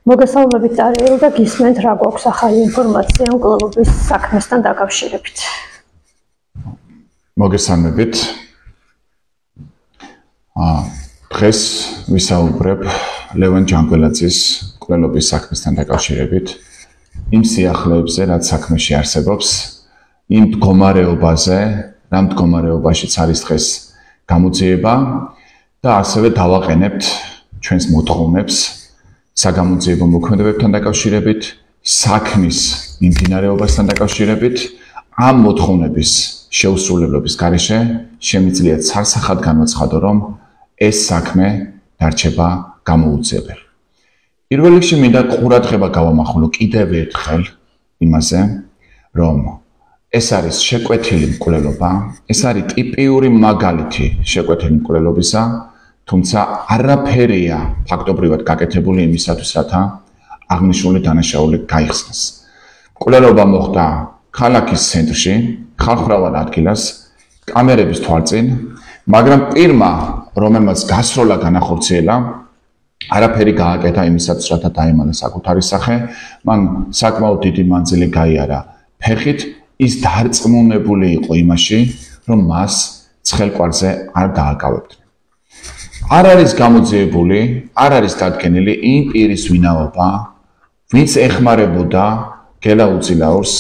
მოგესალმებით Ariel და გისმენთ რა გვაქვს ახალი ინფორმაცია მკვლელობის საქმესთან დაკავშირებით. მოგესალმებით. დღეს ვისაუბრებ ლევან ჯანგველაძის მკვლელობის საქმესთან დაკავშირებით იმ სიახლეებზე, რაც საქმეში არსებობს, იმ მდგომარეობაზე, რა მდგომარეობაშიც არის დღეს გამოძიება და ასევე დავაყენებთ ჩვენს მოთხოვნებს საგამოძიებო მოქმედებებთან დაკავშირებით, საქმის მიმდინარეობასთან დაკავშირებით, ამ მოთხოვნების შეუსრულებლობის გარეშე შემიძლია ცარცახად განვაცხადო, რომ ეს საქმე დარჩება გამოუძიებელი. პირველ რიგში მინდა ყურადღება გავამახვილო კიდევ ერთხელ იმაზე, რომ ეს არის შეკვეთილი მკვლელობა, ეს არის ტიპიური მაგალითი შეკვეთილი მკვლელობისა, თუმცა არაფერია ფაქტობრივად გაკეთებული იმისათვის, რათა აღნიშნული დანაშაული გაიხსნას. მკვლელობა მოხდა ქალაქის ცენტრში, ხალხმრავალ ადგილას, კამერების თვალწინ, მაგრამ პირმა, რომელმაც გასროლა განახორციელა, არაფერი გააკეთა იმისათვის, რათა დაემალა საკუთარი სახე, მან საკმაოდ დიდი მანძილი გაიარა ფეხით, ის დარწმუნებული იყო იმაში, რომ მას ცხელკვარზე არ დააკავებდნენ. არ არის გამოძიებული, არ არის დადგენილი იმ პირის ვინაობა, ვინც ეხმარებოდა გელაუძილაურს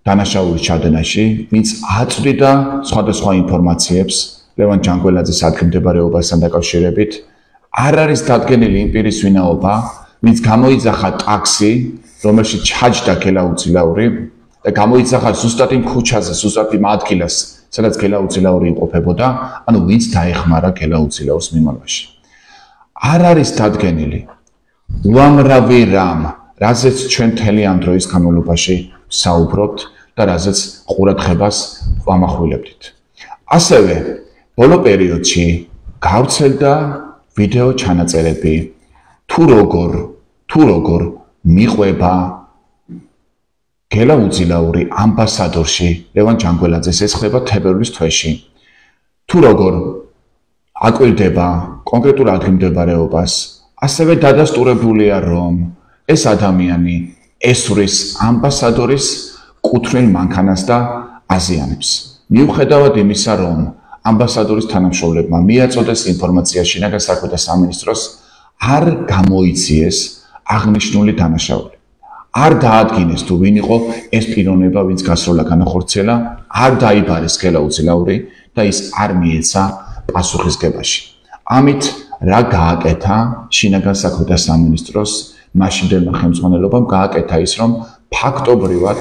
დანაშაულის ჩადენაში, ვინც აწვდიდა სხვადასხვა ინფორმაციებს ლევან ჯანგველაძის ადგილმდებარეობასთან დაკავშირებით, არ არის დადგენილი იმ პირის ვინაობა, ვინც გამოიძახა ტაქსი, რომელშიც ჩაჯდა გელაუძილაური და გამოიძახა ზუსტად იმ ქუჩაზე, ზუსტად იმ ადგილას, სადაც გელაუძილაური იმყოფებოდა, ანუ ვინც დაეხმარა გელაუძილაურს მიმალვაში. არ არის დადგენილი უამრავი რამ, რაზეც ჩვენ მთელი ამ დროის განმავლობაში საუბრობთ და რაზეც ყურადღებას ვამახვილებდით. ასევე ბოლო პერიოდში გავრცელდა ვიდეო ჩანაწერები, თუ როგორ მიყვება გელაუძილაური ამბასადორში ლევან ჯანგველაძეს, ეს ხდება თებერვლის თვეში. თუ როგორ აკვირდება კონკრეტულ ადგილმდებარეობას, ასევე დადასტურებულია, რომ ეს ადამიანი ესვრის ამბასადორის კუთვნილ მანქანას და აზიანებს. მიუხედავად იმისა, რომ ამბასადორის თანამშრომლებმა მიაწოდეს ინფორმაცია შინაგან საქმეთა სამინისტროს, არ გამოიციეს აღნიშნული დანაშაული. არ დაადგინეს თუ ვინ იყო ეს პიროვნება, ვინც გასროლა განახორციელა, არ დაიბარეს გელაუძილაური და ის არ მიეცა პასუხისგებაში. ამით რა გააკეთა შინაგან საქმეთა სამინისტროს მაშინდელმა ხელმძღვანელობამ? გააკეთა ის, რომ ფაქტობრივად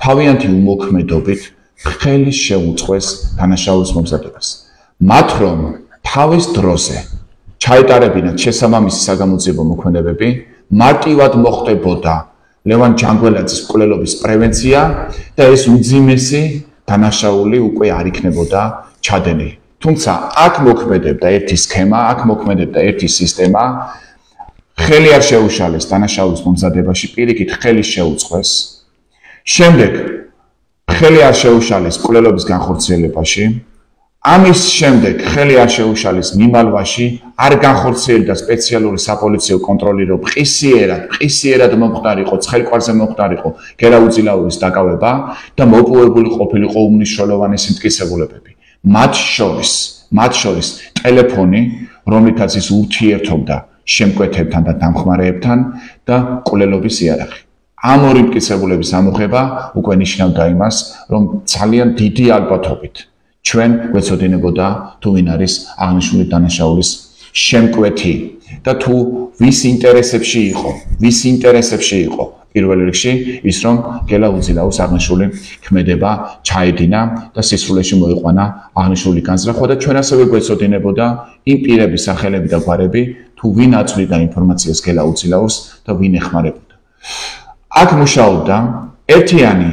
თავიანთი უმოქმედობით ხელი შეუწყეს დანაშაულის მომზადებას. მათ რომ თავის დროზე ჩაეტარებინათ შესაბამისი საგამოძიებო მოქმედებები, მარტივად მოხდებოდა ლევან ჯანგველაძის მკვლელობის პრევენცია და ეს უძიმესი დანაშაული უკვე არ იქნებოდა ჩადენილი. თუმცა აქ მოქმედებდა ერთი სქემა, აქ მოქმედებდა ერთი სისტემა, ხელი არ შეუშალეს დანაშაულის მომზადებაში, პირიქით ხელი შეუწყეს. შემდეგ ხელი არ შეუშალეს მკვლელობის განხორციელებაში. ამის შემდეგ ხელი არ შეუშალეს მიმალვაში, არ განხორციელდა სპეციალური საპოლიციო კონტროლი, რომ ყისიერად მომხდარიყო, ცხელკვარზე მომხდარიყო გელაუძილაურის დაკავება და მოპოვებული ყოფილიყო უმნიშვნელოვანესი მტკიცებულებები. მათ შორის ტელეფონი, რომლითაც ის ურთიერთობდა შემკვეთებთან და დამხმარეებთან და მკვლელობის იარაღი. ამ ორი მტკიცებულების ამოღება უკვე ნიშნავდა იმას, რომ ძალიან დიდი ალბათობით ჩვენ გვეცოდინებოდა თუ ვინ არის აღნიშნული დანაშაულის შემკვეთი და თუ ვის ინტერესებში იყო პირველ რიგში ის, რომ გელაუძილაურს აღნიშნული ქმედება ჩაედინა და სისრულეში მოიყვანა აღნიშნული განზრახვა და ჩვენ ასევე გვეცოდინებოდა იმ პირების სახელები და გვარები, თუ ვინ აწვდიდა ინფორმაციას გელაუძილაურს და ვინ ეხმარებოდა. აქ მუშაობდა ერთიანი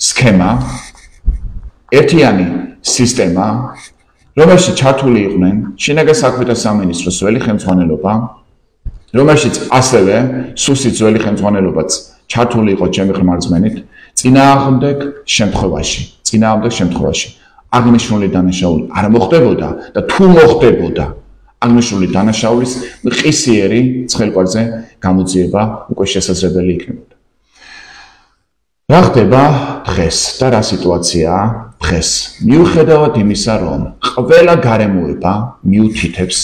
სქემა, ერთიანი სისტემა, რომელშიც ჩართული იყვნენ შინაგან საქმეთა სამინისტროს ძველი ხელმძღვანელობა, რომელშიც ასევე სუსის ძველი ხელმძღვანელობაც ჩართული იყო ჩემი ხმარწმენით, წინააღმდეგ შემთხვევაში აღნიშნული დანაშაული არ მოხდებოდა და თუ მოხდებოდა, აღნიშნული დანაშაულის მყისიერი ცხელკვარზე გამოძიება უკვე შესაძლებელი იქნებოდა. რა ხდება დღეს და რა სიტუაციაა დღეს? მიუხედავად იმისა, რომ ყველა გარემოება მიუთითებს,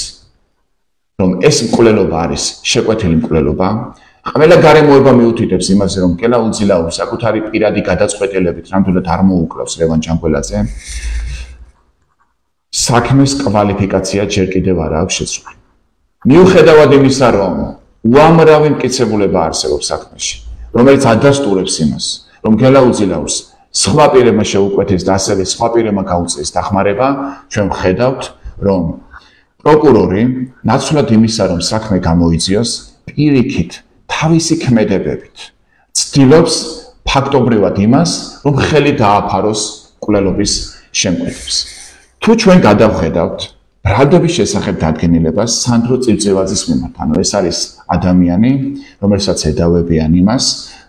რომ ეს მკვლელობა არის შეკვეთილი მკვლელობა, ყველა გარემოება მიუთითებს იმაზე, რომ კელა უძილაური საკუთარი პირადი გადაწყვეტილებით ნამდვილად არ მოუკლავს ლევან ჯანგველაძე, საქმის კვალიფიკაცია ჯერ კიდევ არ აქვს შეცვლილი. მიუხედავად იმისა, რომ უამრავი მტკიცებულება არსებობს საქმეში, რომელიც ადასტურებს იმას, რომ კელა უძილაურს სხვა პირებმა შეუკვეთეს და ასევე სხვა პირებმა გაუწიეს დახმარება, ჩვენ ვხედავთ, რომ პროკურორი ნაცვლად იმისა, რომ საქმე გამოიძიოს, პირიქით თავისი ქმედებებით ცდილობს ფაქტობრივად იმას, რომ ხელი დააფაროს მკვლელობის შემკვეთებს. თუ ჩვენ გადავხედავთ ბრალდების შესახებ დადგენილებას სანდრო წივწივაძის მიმართ, ანუ ეს არის ადამიანი, რომელსაც ედავებიან იმას,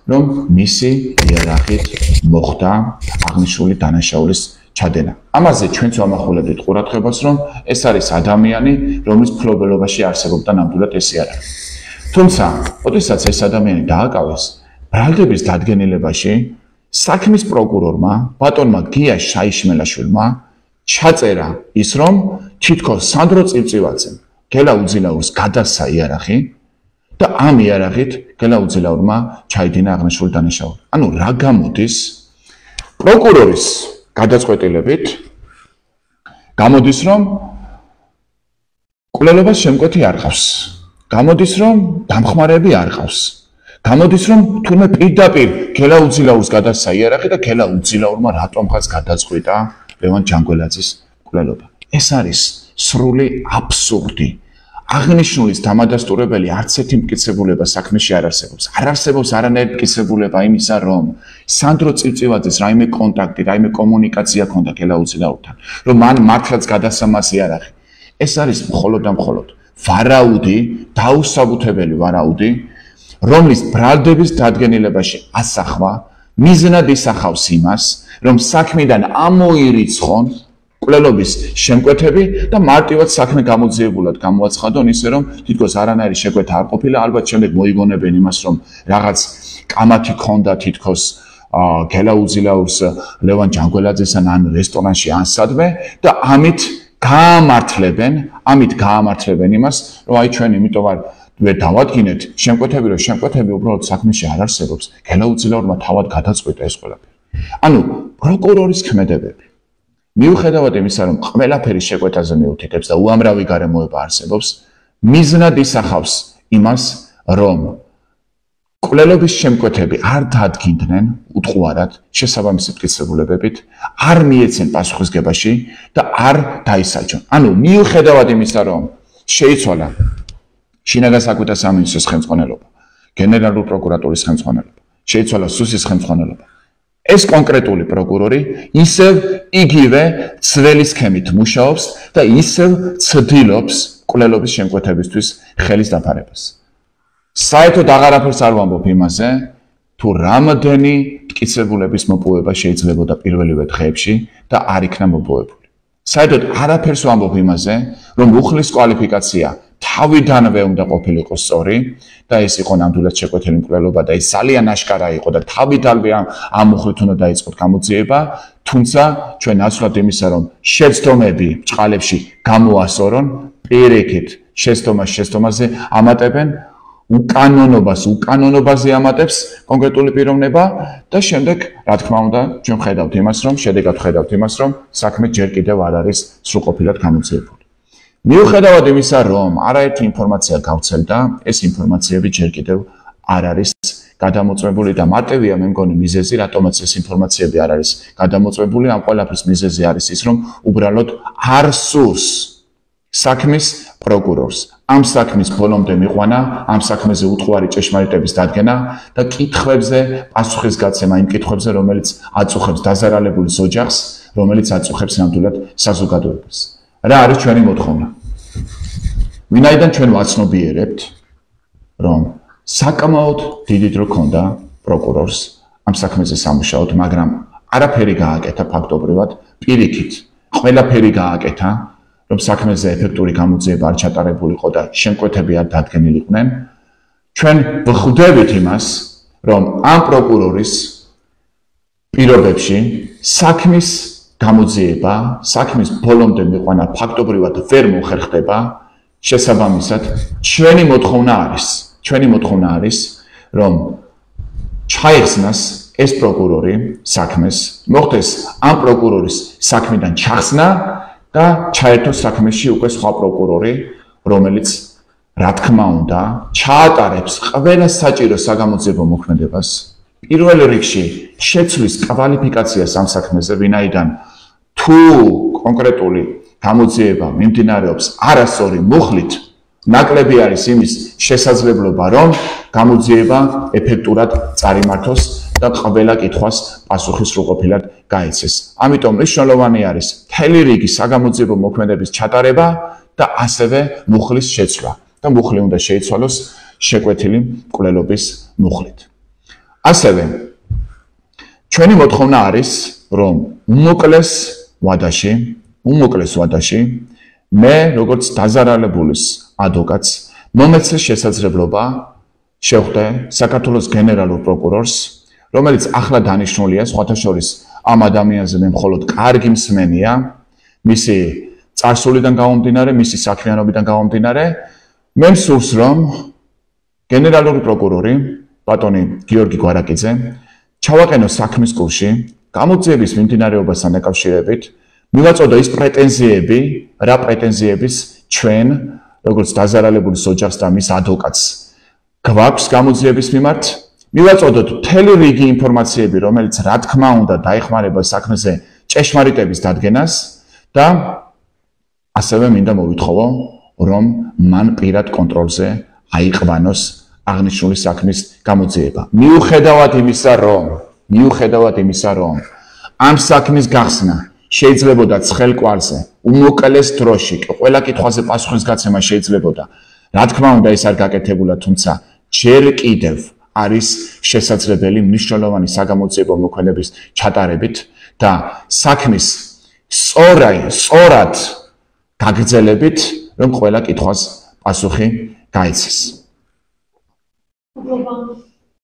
რომ მისი იარაღით მოხდა აღნიშნული დანაშაულის ჩადენა. ამაზე ჩვენც ვამახვილებთ ყურადღებას, რომ ეს არის ადამიანი, რომლის მფლობელობაში არსებობდა ნამდვილად ეს იარაღი. თუმცა, ოდესაც ეს ადამიანი დააკავეს, ბრალდების დადგენილებაში საქმის პროკურორმა, ბატონმა გია შაიშმელაშვილმა ჩაწერა ის, რომ თითქოს სანდრო წივწივაძემ გელა უძილაურს გადასცა იარაღი და ამ იარაღით გელა უძილაურმა ჩაიდინა აღნიშნული დანაშაული. ანუ რა გამოდის? პროკურორის გადაწყვეტილებით გამოდის, რომ მკვლელობას შემკვეთი არ ყავს. გამოდის, რომ დამხმარები არ ყავს. გამოდის, რომ თურმე პირდაპირ გელა უძილაურს გადასცა იარაღი და გელა უძილაურმა რატომღაც გადაწყვიტა ლევან ჯანგველაძის მკვლელობა. ეს არის სრული აბსურდი. აღნიშნულის დამადასტურებელი არც ერთი მტკიცებულება საქმეში არ არსებობს. არ არსებობს არანაირი მტკიცებულება იმისა, რომ სანდრო წივწივაძეს რაიმე კონტაქტი, რაიმე კომუნიკაცია ჰქონდა გელა უძილაურთან, რომ მან მართლაც გადასცა მას იარაღი. ეს არის მხოლოდ და მხოლოდ ვარაუდი, დაუსაბუთებელი ვარაუდი, რომლის ბრალდების დადგენილებაში ასახვა მიზნად ისახავს იმას, რომ საქმიდან ამოირიცხონ მკვლელობის შემკვეთები და მარტივად საქმე გამოძიებულად გამოაცხადონ, ისე რომ თითქოს არანაირი შეკვეთა არ ყოფილა, ალბათ შემდეგ მოიგონებენ იმას, რომ რაღაც კამათი ქონდა თითქოს გელა უძილაურს ლევან ჯანგველაძესთან ან რესტორანში ან სადმე და ამით გაამართლებენ იმას, რომ აი ჩვენ იმიტომ ვერ დავადგინეთ შემკვეთები, რომ შემკვეთები უბრალოდ საქმეში არ არსებობს, გელა უძილაურმა თავად გადაწყვიტა ეს ყველაფერი. ანუ პროკურორის ქმედებები მიუხედავად იმისა, რომ ყველაფერი შეკვეთაზე მიუთითებს და უამრავი გარემოება არსებობს, მიზნად ისახავს იმას, რომ მკვლელობის შემკვეთები არ დადგინდნენ უტყუარად შესაბამისი მტკიცებულებებით, არ მიეცენ პასუხისგებაში და არ დაისაჯონ. ანუ მიუხედავად იმისა, რომ შეიცვალა შინაგან საქმეთა სამინისტროს ხელმძღვანელობა, გენერალური პროკურატურის ხელმძღვანელობა, შეიცვალა სუსის ხელმძღვანელობა. ეს კონკრეტული პროკურორი ისევ იგივე ძველი სქემით მუშაობს და ისევ ცდილობს მკვლელობის შემკვეთებისთვის ხელის დაფარებას. საერთოდ აღარაფერს არ ვამბობ იმაზე, თუ რამდენი მტკიცებულების მოპოვება შეიძლებოდა პირველივე დღეებში და არ იქნა მოპოვებული. საერთოდ არაფერს ვამბობ იმაზე, რომ უხლის კვალიფიკაცია თავიდანვე უნდა ყოფილიყო სწორი და ეს იყო ნამდვილად შეკვეთილი მკვლელობა და ეს ძალიან აშკარა იყო და თავიდანვე ამ მუხლით უნდა დაიწყოთ გამოძიება, თუმცა ჩვენ ნაცვლად იმისა, რომ შეცდომები ბჭყალებში გამოასორონ, პირიქით შეცდომაზე ამატებენ, უკანონობაზე ამატებს კონკრეტული პიროვნება და შემდეგ, რა თქმა უნდა, ჩვენ ხედავთ იმას, რომ შედეგად ხედავთ იმას, რომ საქმე ჯერ კიდევ არ არის სრულყოფილად გამოძიებული. მიუხედავად იმისა, რომ არაერთი ინფორმაცია გავრცელდა, ეს ინფორმაციები ჯერ კიდევ არ არის გადამოწმებული და მარტივია მე მგონი მიზეზი, რატომაც ეს ინფორმაციები არ არის გადამოწმებული, ამ ყველაფრის მიზეზი არის ის, რომ უბრალოდ არ სურს საქმის პროკურორს ამ საქმის ბოლომდე მიყვანა, ამ საქმეზე უტყუარი ჭეშმარიტების დადგენა და კითხვებზე პასუხისგაცემა იმ კითხვებზე, რომელიც აწუხებს დაზარალებულის ოჯახს, რომელიც აწუხებს ნამდვილად საზოგადოებას. რა არის ჩვენი მოთხოვნა? ვინაიდან ჩვენ ვაცნობიერებთ, რომ საკმაოდ დიდი დრო ჰქონდა პროკურორს ამ საქმეზე სამუშაოდ, მაგრამ არაფერი გააკეთა ფაქტობრივად, პირიქით, ყველაფერი გააკეთა, რომ საქმეზე ეფექტური გამოძიება არ ჩატარებულიყო და შემკვეთები არ დადგენილიყვნენ, ჩვენ ვხვდებით იმას, რომ ამ პროკურორის პირობებში საქმის გამოძიება, საქმის ბოლომდე მიყვანა ფაქტობრივად ვერ მოხერხდება, შესაბამისად, ჩვენი მოთხოვნა არის, რომ ჩაიხსნას ეს პროკურორი საქმეს, მოხდეს ამ პროკურორის საქმიდან ჩახსნა და ჩაერთოს საქმეში უკვე სხვა პროკურორი, რომელიც რა თქმა უნდა, ჩაატარებს ყველა საჭირო საგამოძიებო მოქმედებას, პირველ რიგში შეცვლის კვალიფიკაციას ამ საქმეზე, ვინაიდან თუ კონკრეტული გამოძიება მიმდინარეობს არასწორი მუხლით, ნაკლები არის იმის შესაძლებლობა, რომ გამოძიება ეფექტურად წარიმართოს და ყველა კითხვას პასუხი სრულყოფილად გაეცეს. ამიტომ მნიშვნელოვანი არის მთელი რიგი საგამოძიებო მოქმედების ჩატარება და ასევე მუხლის შეცვლა. და მუხლი უნდა შეიცვალოს შეკვეთილი მკვლელობის მუხლით. ასევე ჩვენი მოთხოვნა არის, რომ უმოკლეს ვადაში მე როგორც დაზარალებულის ადვოკატს მომეცეს შესაძლებლობა შევხვდე საქართველოს გენერალურ პროკურორს, რომელიც ახლა დანიშნულია, სხვათა შორის ამ ადამიანზე მე მხოლოდ კარგი მსმენია, მისი წარსულიდან გამომდინარე, მისი საქმიანობიდან გამომდინარე, მე მსურს, რომ გენერალური პროკურორი ბატონი გიორგი გვარაკიძე ჩავაყენო საქმის კურსში გამოძიების მიმდინარეობასთან დაკავშირებით, მივაწოდო ის პრეტენზიები, რა პრეტენზიების ჩვენ, როგორც დაზარალებულის ოჯახს და მის ადვოკატს გვაქვს გამოძიების მიმართ, მივაწოდოთ მთელი რიგი ინფორმაციები, რომელიც რა თქმა უნდა დაეხმარება საქმეზე ჭეშმარიტების დადგენას და ასევე მინდა მოვითხოვო, რომ მან პირად კონტროლზე აიყვანოს აღნიშნული საქმის გამოძიება. მიუხედავად იმისა, რომ ამ საქმის გახსნა შეიძლებოდა ცხელკვალზე, უმოკლეს დროში, ყველა კითხვაზე პასუხისგაცემა შეიძლებოდა. რა თქმა უნდა, ეს არ გაკეთებულა, თუმცა ჯერ კიდევ არის შესაძლებელი მნიშვნელოვანი საგამოძიებო მოქმედების ჩატარებით და საქმის სწორად გაგრძელებით, რომ ყველა კითხვას პასუხი გაეცეს.